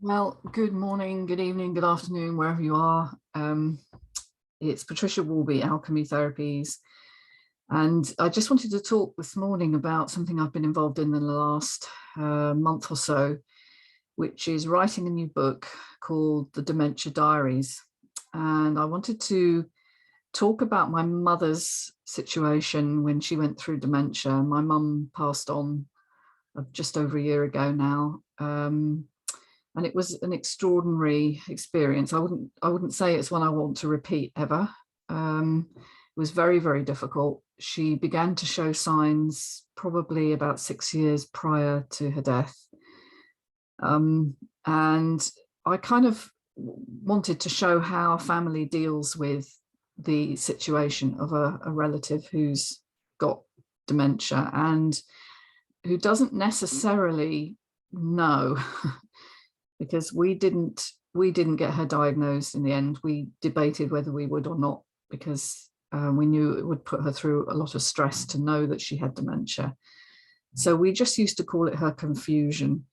Well, good morning, good evening, good afternoon, wherever you are. It's Patricia Warby, Alchemy Therapies. And I just wanted to talk this morning about something I've been involved in the last month or so, which is writing a new book called The Dementia Diaries. And I wanted to talk about my mother's situation when she went through dementia. My mum passed on just over a year ago now. And it was an extraordinary experience. I wouldn't say it's one I want to repeat ever. It was very, very difficult. She began to show signs probably about 6 years prior to her death. And I kind of wanted to show how a family deals with the situation of a relative who's got dementia and who doesn't necessarily know because we didn't get her diagnosed in the end. We debated whether we would or not because we knew it would put her through a lot of stress to know that she had dementia. So we just used to call it her confusion.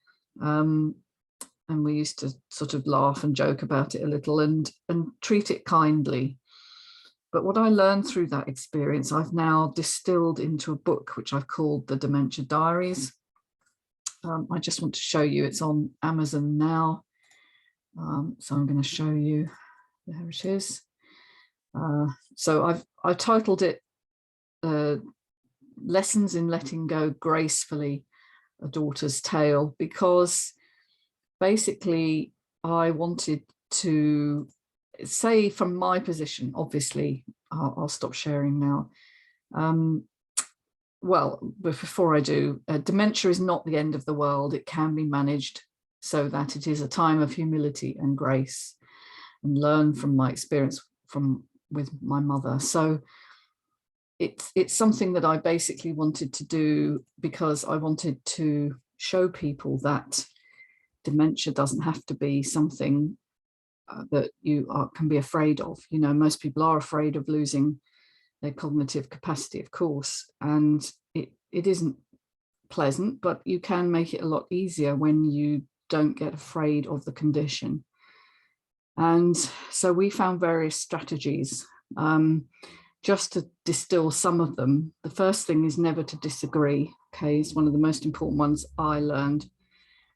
And we used to sort of laugh and joke about it a little and treat it kindly. But what I learned through that experience, I've now distilled into a book, which I've called The Dementia Diaries. I just want to show you, it's on Amazon now. So I'm going to show you, there it is. So I've titled it Lessons in Letting Go Gracefully, A Daughter's Tale, because basically I wanted to say from my position, obviously I'll stop sharing now. Well, before I do, dementia is not the end of the world. It can be managed so that it is a time of humility and grace, and learn from my experience with my mother. So it's something that I basically wanted to do because I wanted to show people that dementia doesn't have to be something that you can be afraid of. You know, most people are afraid of losing their cognitive capacity, of course, and it isn't pleasant, but you can make it a lot easier when you don't get afraid of the condition. And so we found various strategies. Just to distill some of them, the first thing is never to disagree. Okay, it's one of the most important ones I learned.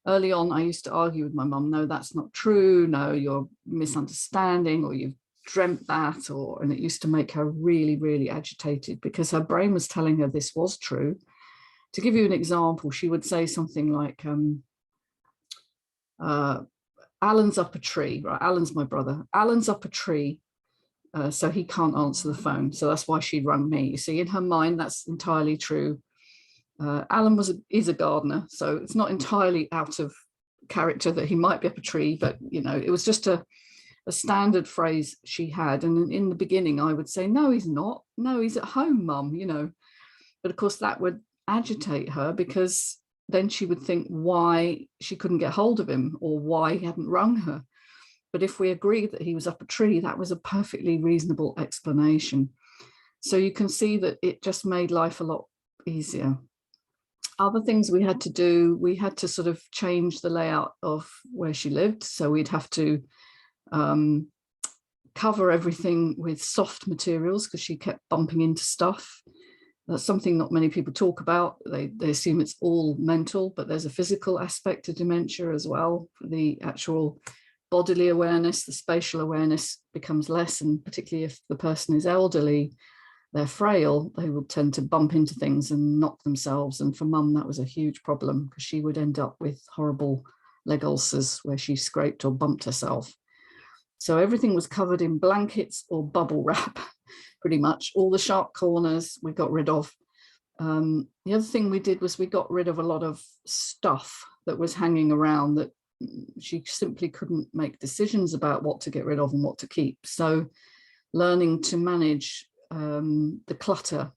Early on, I used to argue with my mum, no, that's not true, no, you're misunderstanding, or you've dreamt that, and it used to make her really, really agitated because her brain was telling her this was true. To give you an example, she would say something like, Alan's up a tree, right? Alan's my brother. Alan's up a tree, so he can't answer the phone. So that's why she rang me. You see, in her mind, that's entirely true. Alan is a gardener, so it's not entirely out of character that he might be up a tree, but you know, it was just a standard phrase she had. And in the beginning, I would say, no, he's not. No, he's at home, Mum, you know. But of course, that would agitate her because then she would think why she couldn't get hold of him or why he hadn't rung her. But if we agreed that he was up a tree, that was a perfectly reasonable explanation. So you can see that it just made life a lot easier. Other things we had to do, we had to sort of change the layout of where she lived. So we'd have to cover everything with soft materials because she kept bumping into stuff. That's something not many people talk about. They assume it's all mental, but there's a physical aspect to dementia as well. The actual bodily awareness, the spatial awareness becomes less, and particularly if the person is elderly, they're frail, they will tend to bump into things and knock themselves. And for Mum, that was a huge problem because she would end up with horrible leg ulcers where she scraped or bumped herself. So everything was covered in blankets or bubble wrap, pretty much. All the sharp corners we got rid of. The other thing we did was we got rid of a lot of stuff that was hanging around that she simply couldn't make decisions about what to get rid of and what to keep. So learning to manage the clutter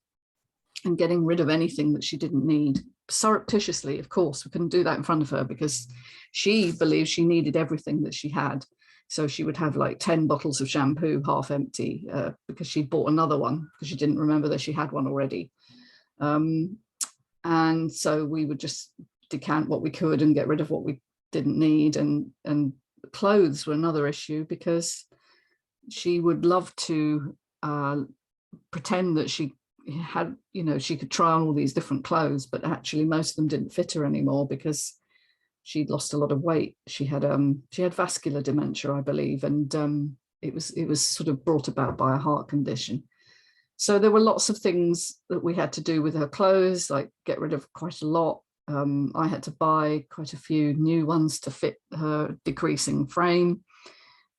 and getting rid of anything that she didn't need, surreptitiously, of course. We couldn't do that in front of her because she believed she needed everything that she had. So she would have like 10 bottles of shampoo half empty because she bought another one because she didn't remember that she had one already. And so we would just decant what we could and get rid of what we didn't need, and clothes were another issue, because she would love to pretend that she had, you know, she could try on all these different clothes, but actually most of them didn't fit her anymore because she'd lost a lot of weight. She had vascular dementia, I believe, and it was sort of brought about by a heart condition. So there were lots of things that we had to do with her clothes, like get rid of quite a lot. I had to buy quite a few new ones to fit her decreasing frame.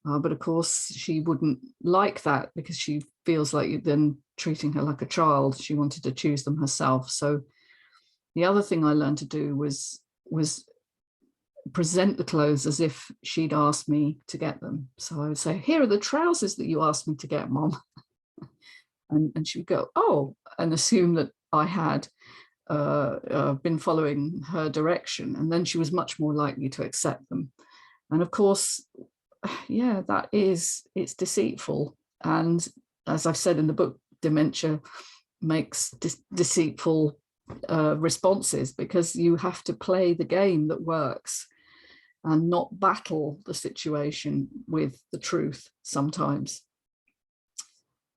But of course, she wouldn't like that, because she feels like you're then treating her like a child. She wanted to choose them herself. So the other thing I learned to do was present the clothes as if she'd asked me to get them. So I would say, here are the trousers that you asked me to get, Mom. And she would go, oh, and assume that I had been following her direction. And then she was much more likely to accept them. And of course, yeah, it's deceitful. And as I've said in the book, dementia makes deceitful responses, because you have to play the game that works and not battle the situation with the truth sometimes.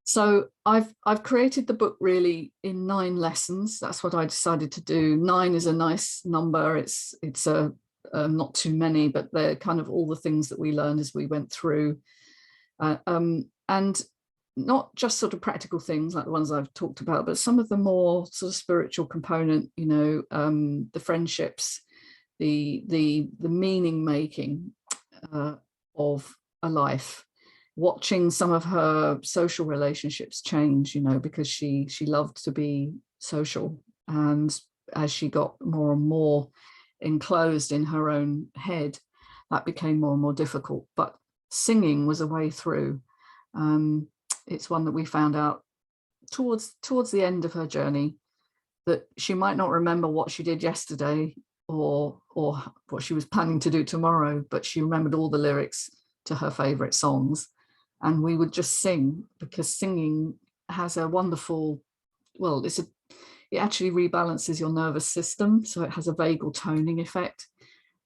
So I've created the book really in 9 lessons. That's what I decided to do. 9 is a nice number. It's not too many, but they're kind of all the things that we learned as we went through. And not just sort of practical things like the ones I've talked about, but some of the more sort of spiritual component, you know, the friendships, the meaning making of a life, watching some of her social relationships change, you know, because she loved to be social, and as she got more and more enclosed in her own head, that became more and more difficult. But singing was a way through. It's one that we found out towards the end of her journey, that she might not remember what she did yesterday or what she was planning to do tomorrow, but she remembered all the lyrics to her favorite songs. And we would just sing, because singing has a wonderful, well, it actually rebalances your nervous system. So it has a vagal toning effect,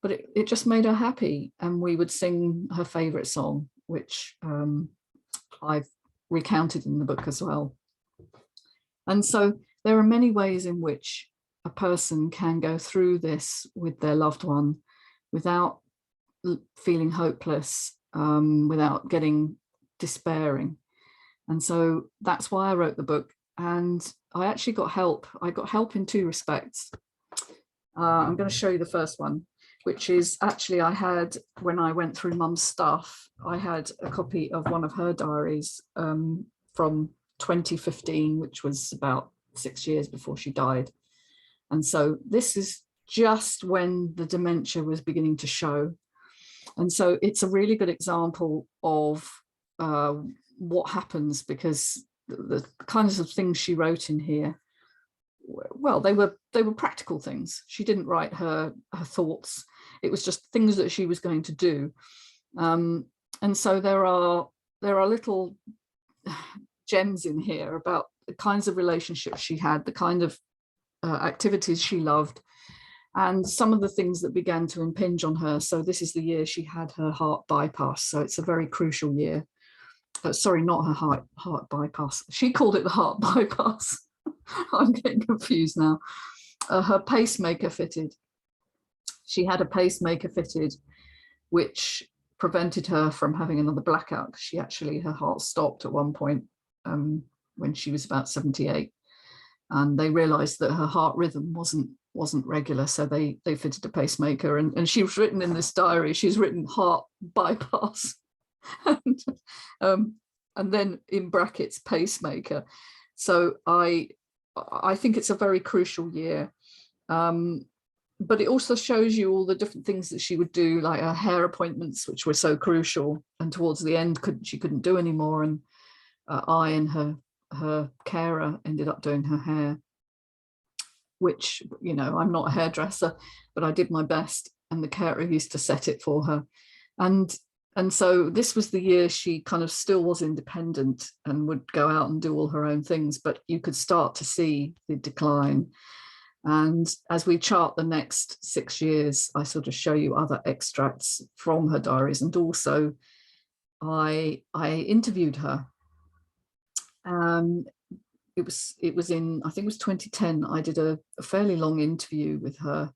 but it just made her happy. And we would sing her favorite song, which I've recounted in the book as well. And so there are many ways in which a person can go through this with their loved one without feeling hopeless, without getting despairing. And so that's why I wrote the book. And I actually got help. I got help in 2 respects. I'm going to show you the first one, which is actually I had, when I went through Mum's stuff, I had a copy of one of her diaries from 2015, which was about 6 years before she died. And so this is just when the dementia was beginning to show. And so it's a really good example of what happens, because the kinds of things she wrote in here, well, they were practical things. She didn't write her thoughts. It was just things that she was going to do. And so there are little gems in here about the kinds of relationships she had, the kind of activities she loved, and some of the things that began to impinge on her. So this is the year she had her heart bypass. So it's a very crucial year. Sorry, not her heart bypass. She called it the heart bypass. I'm getting confused now. Her pacemaker fitted. She had a pacemaker fitted, which prevented her from having another blackout, because her heart stopped at one point when she was about 78. And they realized that her heart rhythm wasn't regular, so they fitted a pacemaker. And she was written in this diary, she's written heart bypass. And then in brackets pacemaker. So I think it's a very crucial year, but it also shows you all the different things that she would do, like her hair appointments, which were so crucial, and towards the end she couldn't do anymore, and I and her carer ended up doing her hair, which, you know, I'm not a hairdresser, but I did my best, and the carer used to set it for her. And so this was the year she kind of still was independent and would go out and do all her own things, but you could start to see the decline. And as we chart the next 6 years, I sort of show you other extracts from her diaries. And also I interviewed her. It was in, I think it was 2010, I did a fairly long interview with her,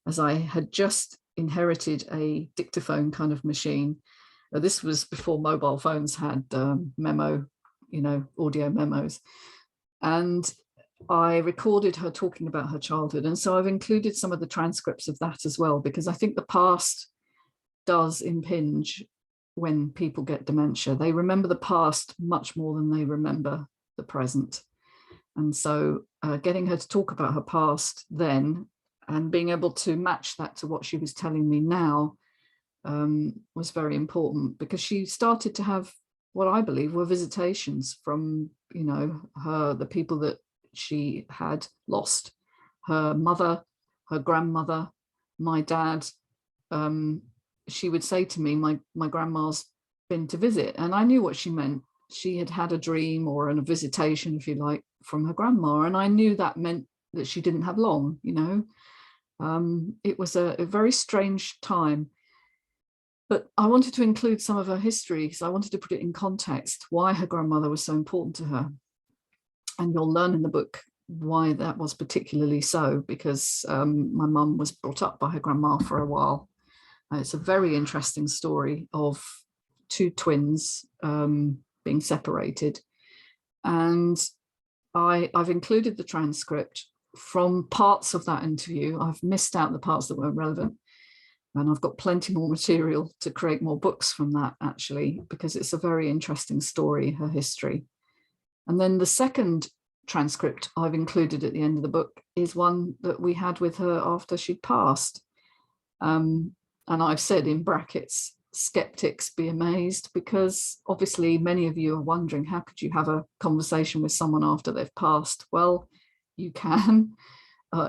as I had just inherited a dictaphone kind of machine. This was before mobile phones had memo, audio memos. And I recorded her talking about her childhood. And so I've included some of the transcripts of that as well, because I think the past does impinge when people get dementia. They remember the past much more than they remember the present. And so getting her to talk about her past then and being able to match that to what she was telling me now was very important, because she started to have what I believe were visitations from, the people that she had lost, her mother, her grandmother, my dad. She would say to me, my grandma's been to visit, and I knew what she meant. She had had a dream or a visitation, if you like, from her grandma, and I knew that meant that she didn't have long. It was a very strange time. But I wanted to include some of her history, because I wanted to put it in context, why her grandmother was so important to her. And you'll learn in the book why that was particularly so, because my mum was brought up by her grandma for a while. It's a very interesting story of two twins being separated. And I've included the transcript from parts of that interview. I've missed out the parts that weren't relevant. And I've got plenty more material to create more books from that, actually, because it's a very interesting story, her history. And then the second transcript I've included at the end of the book is one that we had with her after she'd passed. And I've said in brackets, skeptics be amazed, because obviously many of you are wondering, how could you have a conversation with someone after they've passed? Well, you can.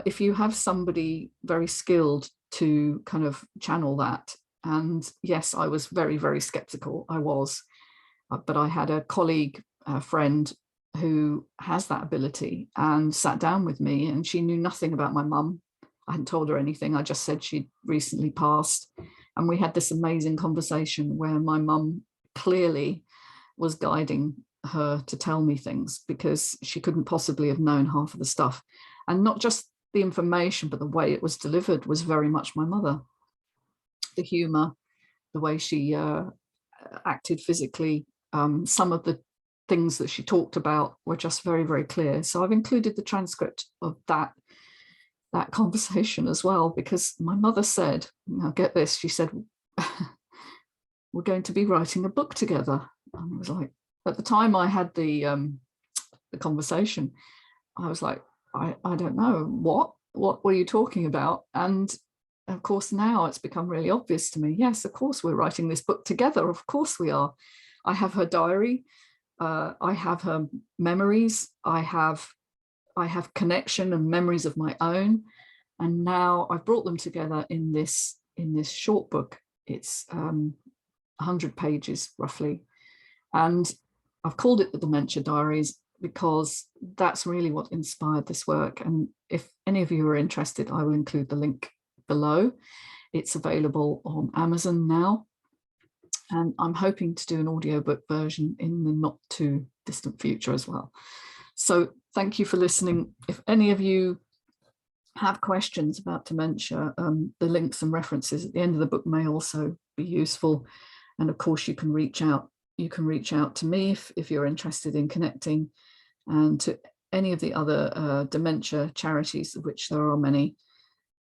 If you have somebody very skilled to kind of channel that. And yes, I was very, very skeptical. I was, but I had a colleague, a friend who has that ability, and sat down with me, and she knew nothing about my mum. I hadn't told her anything. I just said she'd recently passed. And we had this amazing conversation where my mum clearly was guiding her to tell me things, because she couldn't possibly have known half of the stuff. And not just the information, but the way it was delivered was very much my mother. The humor, the way she acted physically, some of the things that she talked about were just very, very clear. So I've included the transcript of that conversation as well, because my mother said, now get this, she said, we're going to be writing a book together. And I was like, at the time I had the conversation, I was like, I don't know, what were you talking about? And of course, now it's become really obvious to me. Yes, of course, we're writing this book together. Of course we are. I have her diary. I have her memories. I have connection and memories of my own. And now I've brought them together in this short book. It's 100 pages roughly. And I've called it the Dementia Diaries, because that's really what inspired this work. And if any of you are interested, I will include the link below. It's available on Amazon now. And I'm hoping to do an audiobook version in the not too distant future as well. So thank you for listening. If any of you have questions about dementia, the links and references at the end of the book may also be useful. And of course, you can reach out. You can reach out to me if you're interested in connecting, and to any of the other dementia charities, of which there are many.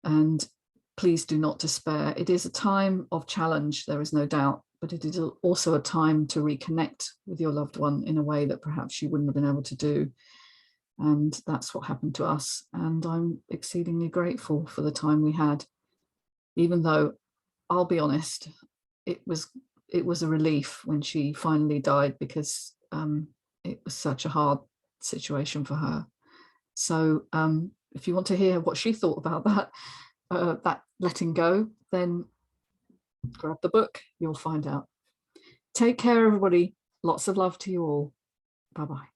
And please do not despair. It is a time of challenge, there is no doubt, but it is also a time to reconnect with your loved one in a way that perhaps you wouldn't have been able to do. And that's what happened to us. And I'm exceedingly grateful for the time we had, even though, I'll be honest, it was a relief when she finally died, because it was such a hard situation for her. So if you want to hear what she thought about that letting go, then grab the book, you'll find out. Take care, everybody. Lots of love to you all. Bye-bye.